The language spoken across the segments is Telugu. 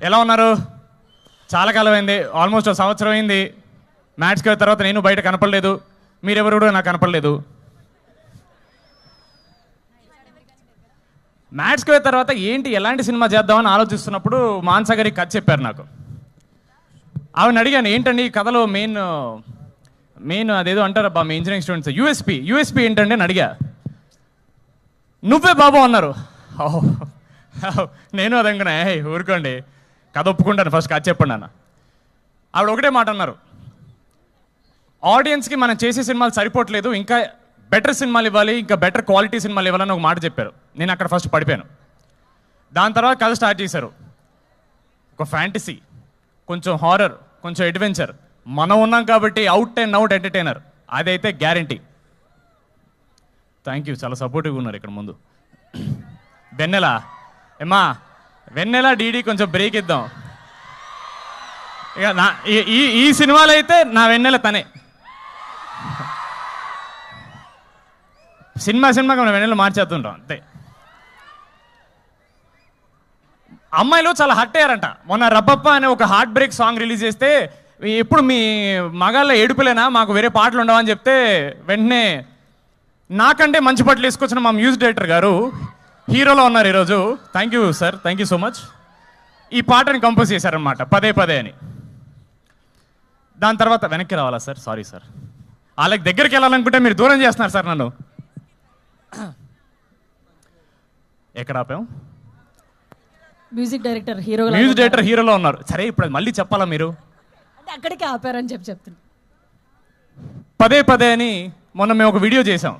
ఎలా ఉన్నారు? చాలా కాలం అయింది, ఆల్మోస్ట్ ఒక సంవత్సరం అయింది. మ్యాచ్కి వెళ్ళిన తర్వాత నేను బయట కనపడలేదు, మీరెవరు కూడా నాకు కనపడలేదు. మ్యాచ్కి వెళ్ళిన తర్వాత ఏంటి ఎలాంటి సినిమా చేద్దామని ఆలోచిస్తున్నప్పుడు మాన్సా గారికి కథ చెప్పారు నాకు. ఆవిడని అడిగాను, ఏంటండి ఈ కథలో మెయిన్ అదేదో అంటారు అబ్బా మీ ఇంజనీరింగ్ స్టూడెంట్స్, యూఎస్పీ ఏంటండి అని అడిగా. నువ్వే బాబు అన్నారు. నేను అదనుకున్నా, ఊరుకోండి కథ ఒప్పుకుంటాను, ఫస్ట్ కథ చెప్పండి అన్న. ఆవిడ ఒకటే మాట అన్నారు, ఆడియన్స్కి మనం చేసే సినిమాలు సరిపోవట్లేదు, ఇంకా బెటర్ సినిమాలు ఇవ్వాలి, ఇంకా బెటర్ క్వాలిటీ సినిమాలు ఇవ్వాలని ఒక మాట చెప్పారు. నేను అక్కడ ఫస్ట్ పడిపోయాను. దాని తర్వాత కథ స్టార్ట్ చేశారు. ఒక ఫ్యాంటసీ, కొంచెం హారర్, కొంచెం అడ్వెంచర్. మనం ఉన్నాం కాబట్టి అవుట్ అండ్ అవుట్ ఎంటర్టైనర్, అదైతే గ్యారంటీ. థ్యాంక్ యూ, చాలా సపోర్టివ్గా ఉన్నారు ఇక్కడ ముందు. వెన్నెల ఏమా, వెన్నెల డీడీ కొంచెం బ్రేక్ ఇద్దాం. ఇక నా ఈ సినిమాలో అయితే నా వెన్నెల తనే. సినిమాకి మనం వెన్నెల మార్చేస్తుంటాం అంతే. అమ్మాయిలు చాలా హర్ట్ అయ్యారంట. మొన్న రబ్బప్ప అనే ఒక హార్ట్ బ్రేక్ సాంగ్ రిలీజ్ చేస్తే, ఎప్పుడు మీ మగాళ్ళ ఏడుపులేనా, మాకు వేరే పాటలు ఉండవని చెప్తే వెంటనే నాకంటే మంచి పట్లు వేసుకొచ్చిన మా మ్యూజిక్ డైరెక్టర్ గారు హీరోలో ఉన్నారు ఈరోజు. Thank you sir, thank you so much. ఈ పాటని కంపోజ్ చేశారనమాట, పదే పదే అని. దాని తర్వాత వెనక్కి రావాలా సార్? సారీ సార్, వాళ్ళకి దగ్గరికి వెళ్ళాలనుకుంటే మీరు దూరం చేస్తున్నారు సార్ నన్ను. ఎక్కడ ఆపాం? మ్యూజిక్ డైరెక్టర్ హీరోలో ఉన్నారు. సరే, ఇప్పుడు మళ్ళీ చెప్పాలా మీరు? అంటే అక్కడికి ఆపారని చెప్తున్నా. పదే పదే అని మొన్న మేము ఒక వీడియో చేసాం.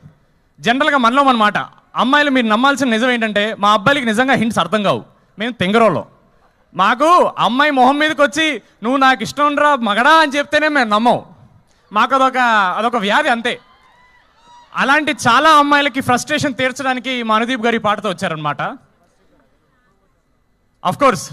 జనరల్గా మనలో మన మాట, అమ్మాయిలు మీరు నమ్మాల్సిన నిజం ఏంటంటే, మా అబ్బాయిలకి నిజంగా హింట్స్ అర్థం కావు. మేము తెంగరోళ్ళం. మాకు అమ్మాయి మొహం మీదకి వచ్చి నువ్వు నాకు ఇష్టం రా మగడా అని చెప్తేనే మేము నమ్మం. మాకు అదొక వ్యాధి అంతే. అలాంటి చాలా అమ్మాయిలకి ఫ్రస్ట్రేషన్ తీర్చడానికి మా అనుదీప్ గారి పాటతో వచ్చారనమాట. Of course